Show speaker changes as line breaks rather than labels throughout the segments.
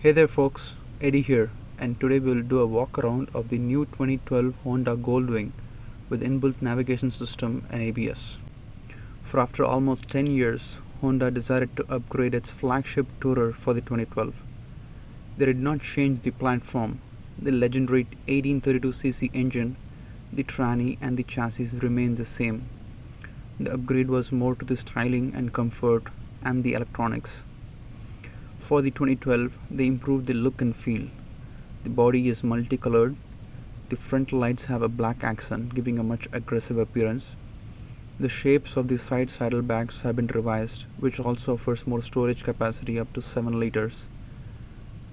Hey there folks, Eddie here, and today we will do a walk around of the new 2012 Honda Goldwing with inbuilt navigation system and ABS. For after almost 10 years, Honda decided to upgrade its flagship tourer for the 2012. They did not change the platform. The legendary 1832cc engine, the tranny and the chassis remained the same. The upgrade was more to the styling and comfort and the electronics. For the 2012, they improved the look and feel. The body is multicolored. The front lights have a black accent, giving a much aggressive appearance. The shapes of the side saddlebags have been revised, which also offers more storage capacity up to 7 liters.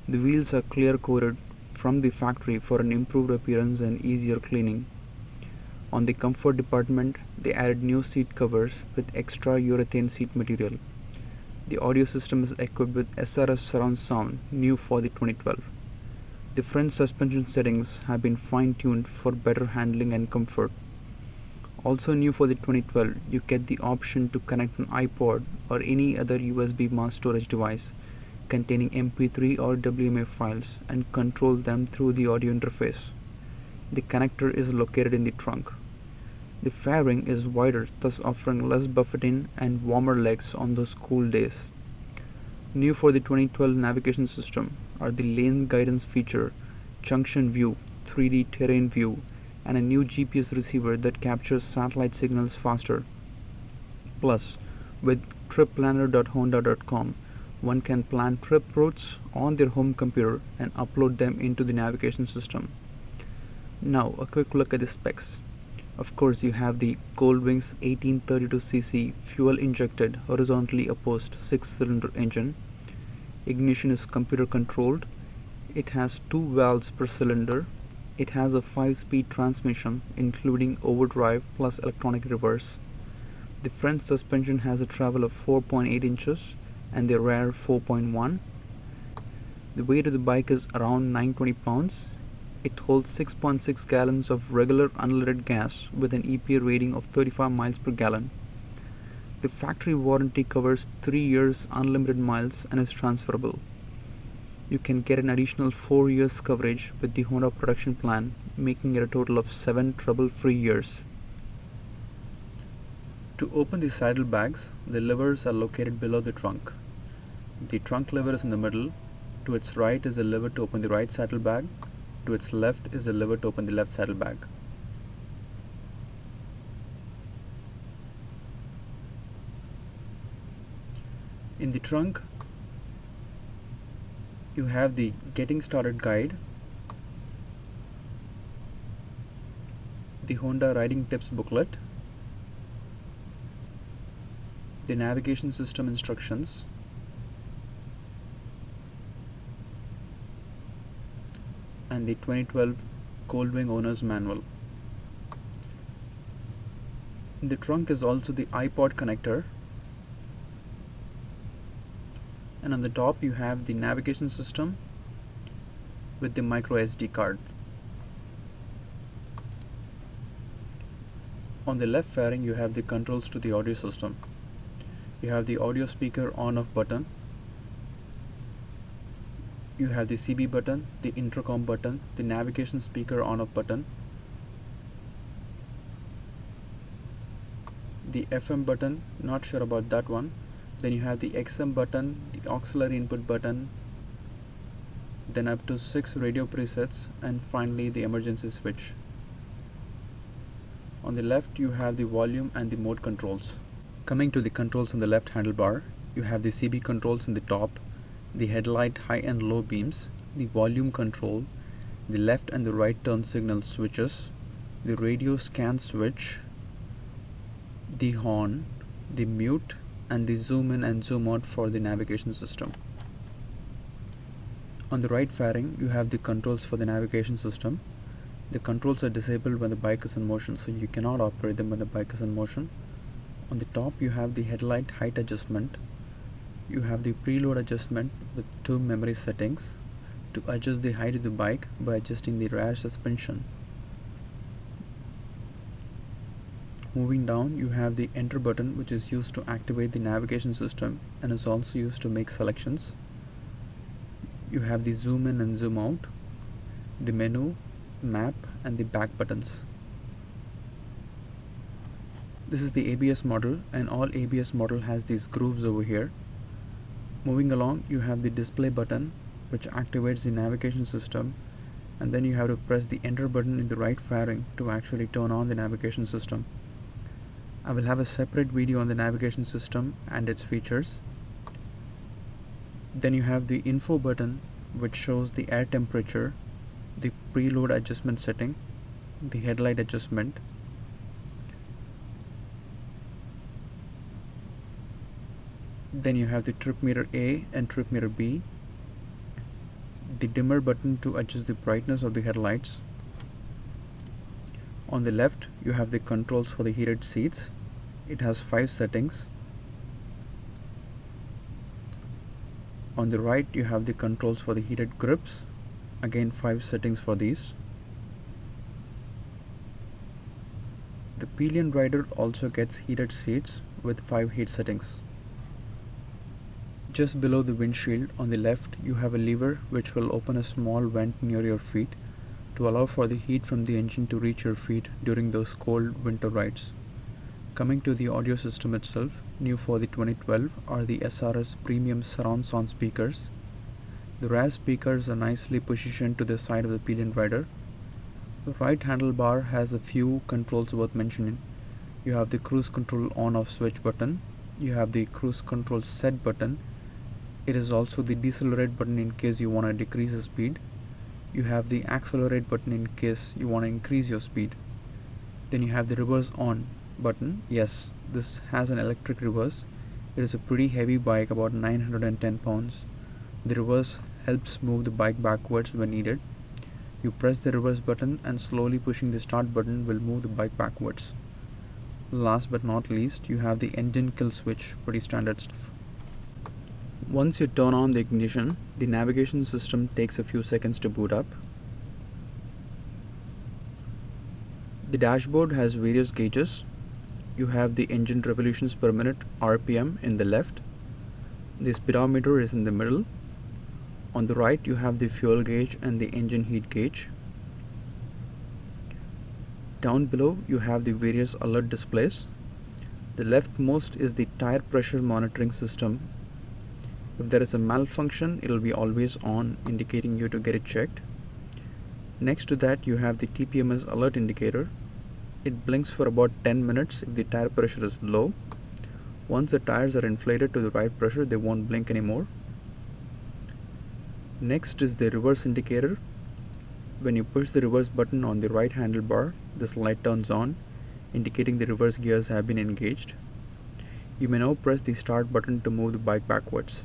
The wheels are clear coated from the factory for an improved appearance and easier cleaning. On the comfort department, they added new seat covers with extra urethane seat material. The audio system is equipped with SRS surround sound, new for the 2012. The front suspension settings have been fine-tuned for better handling and comfort. Also new for the 2012, you get the option to connect an iPod or any other USB mass storage device containing MP3 or WMA files and control them through the audio interface. The connector is located in the trunk. The fairing is wider, thus offering less buffeting and warmer legs on those cool days. New for the 2012 navigation system are the lane guidance feature, junction view, 3D terrain view, and a new GPS receiver that captures satellite signals faster. Plus, with tripplanner.honda.com, one can plan trip routes on their home computer and upload them into the navigation system. Now, a quick look at the specs. Of course, you have the Goldwing's 1832cc fuel-injected, horizontally opposed 6-cylinder engine. Ignition is computer controlled. It has 2 valves per cylinder. It has a 5-speed transmission, including overdrive plus electronic reverse. The front suspension has a travel of 4.8 inches and the rear 4.1. The weight of the bike is around 920 pounds. It holds 6.6 gallons of regular unleaded gas with an EPA rating of 35 miles per gallon. The factory warranty covers 3 years unlimited miles and is transferable. You can get an additional 4 years coverage with the Honda production plan, making it a total of 7 trouble-free years. To open the saddlebags, the levers are located below the trunk. The trunk lever is in the middle. To its right is the lever to open the right saddlebag. To its left is the lever to open the left saddlebag. In the trunk, you have the Getting Started guide, the Honda Riding Tips booklet, the navigation system instructions, and the 2012 Goldwing Owner's Manual. In the trunk is also the iPod connector, and on the top you have the navigation system with the micro SD card. On the left fairing you have the controls to the audio system. You have the audio speaker on-off button. You have the CB button, the intercom button, the navigation speaker on-off button, the FM button, not sure about that one. Then you have the XM button, the auxiliary input button, then up to 6 radio presets, and finally the emergency switch. On the left you have the volume and the mode controls. Coming to the controls on the left handlebar, you have the CB controls in the top, the headlight high and low beams, the volume control, the left and the right turn signal switches, the radio scan switch, the horn, the mute, and the zoom in and zoom out for the navigation system. On the right fairing you have the controls for the navigation system. The controls are disabled when the bike is in motion, so you cannot operate them when the bike is in motion. On the top you have the headlight height adjustment. You have the preload adjustment with 2 memory settings to adjust the height of the bike by adjusting the rear suspension. Moving down, you have the enter button, which is used to activate the navigation system and is also used to make selections. you have the zoom in and zoom out, the menu, map, and the back buttons. This is the ABS model, and all ABS model has these grooves over here. Moving along, you have the display button, which activates the navigation system, and then you have to press the enter button in the right fairing to actually turn on the navigation system. I will have a separate video on the navigation system and its features. Then you have the info button, which shows the air temperature, the preload adjustment setting, the headlight adjustment. Then you have the trip meter A and trip meter B, the dimmer button to adjust the brightness of the headlights. On the left, you have the controls for the heated seats. It has 5 settings. On the right, you have the controls for the heated grips. Again, 5 settings for these. The pillion rider also gets heated seats with 5 heat settings. Just below the windshield on the left, you have a lever which will open a small vent near your feet to allow for the heat from the engine to reach your feet during those cold winter rides. Coming to the audio system itself, new for the 2012 are the SRS premium surround sound speakers. The rear speakers are nicely positioned to the side of the pillion rider. The right handlebar has a few controls worth mentioning. You have the cruise control on off switch button. You have the cruise control set button. It is also the decelerate button in case you want to decrease the speed. You have the accelerate button in case you want to increase your speed. Then you have the reverse on button. Yes, this has an electric reverse. It is a pretty heavy bike, about 910 pounds. The reverse helps move the bike backwards when needed. You press the reverse button and slowly pushing the start button will move the bike backwards. Last but not least, you have the engine kill switch, pretty standard stuff. Once you turn on the ignition, the navigation system takes a few seconds to boot up. The dashboard has various gauges. You have the engine revolutions per minute RPM in the left. The speedometer is in the middle. On the right, you have the fuel gauge and the engine heat gauge. Down below, you have the various alert displays. The leftmost is the tire pressure monitoring system. If there is a malfunction, it will be always on, indicating you to get it checked. Next to that, you have the TPMS alert indicator. It blinks for about 10 minutes if the tire pressure is low. Once the tires are inflated to the right pressure, they won't blink anymore. Next is the reverse indicator. When you push the reverse button on the right handlebar, this light turns on, indicating the reverse gears have been engaged. You may now press the start button to move the bike backwards.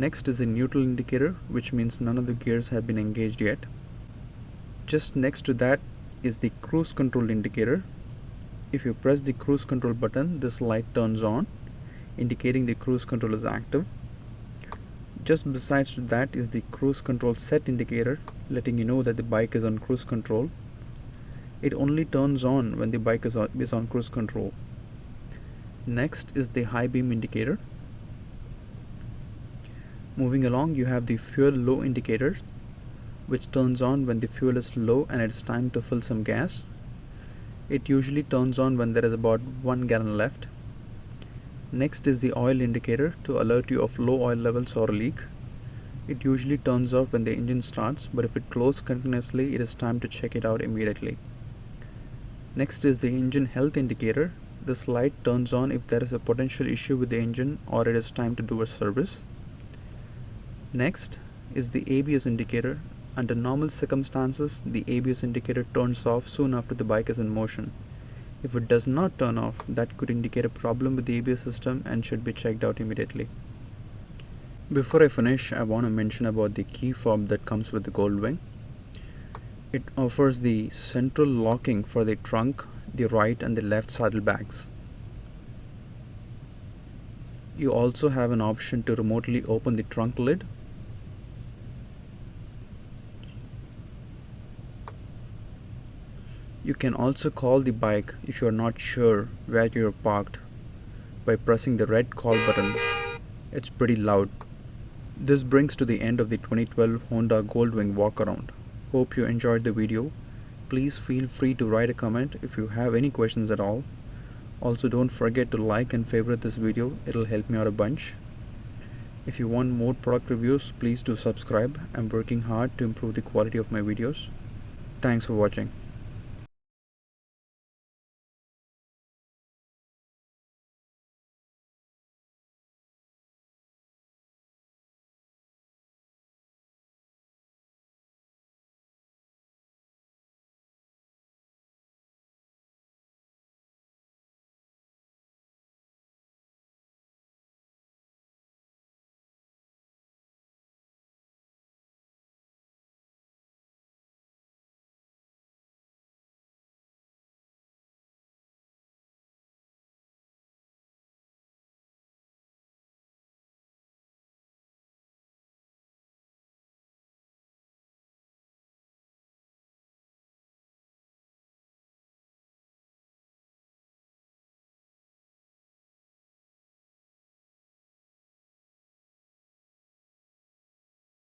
Next is the neutral indicator, which means none of the gears have been engaged yet. Just next to that is the cruise control indicator. If you press the cruise control button, this light turns on, indicating the cruise control is active. Just besides that is the cruise control set indicator, letting you know that the bike is on cruise control. It only turns on when the bike is on cruise control. Next is the high beam indicator. Moving along, you have the fuel low indicator, which turns on when the fuel is low and it's time to fill some gas. It usually turns on when there is about 1 gallon left. Next is the oil indicator to alert you of low oil levels or a leak. It usually turns off when the engine starts, but if it closes continuously, it is time to check it out immediately. Next is the engine health indicator. This light turns on if there is a potential issue with the engine or it is time to do a service. Next is the ABS indicator. Under normal circumstances, the ABS indicator turns off soon after the bike is in motion. If it does not turn off, that could indicate a problem with the ABS system and should be checked out immediately. Before I finish, I want to mention about the key fob that comes with the Goldwing. It offers the central locking for the trunk, the right and the left saddlebags. You also have an option to remotely open the trunk lid. You can also call the bike if you are not sure where you are parked by pressing the red call button. It's pretty loud. This brings to the end of the 2012 Honda Goldwing walkaround. Hope you enjoyed the video. Please feel free to write a comment if you have any questions at all. Also, don't forget to like and favorite this video, it'll help me out a bunch. If you want more product reviews, please do subscribe. I'm working hard to improve the quality of my videos. Thanks for watching.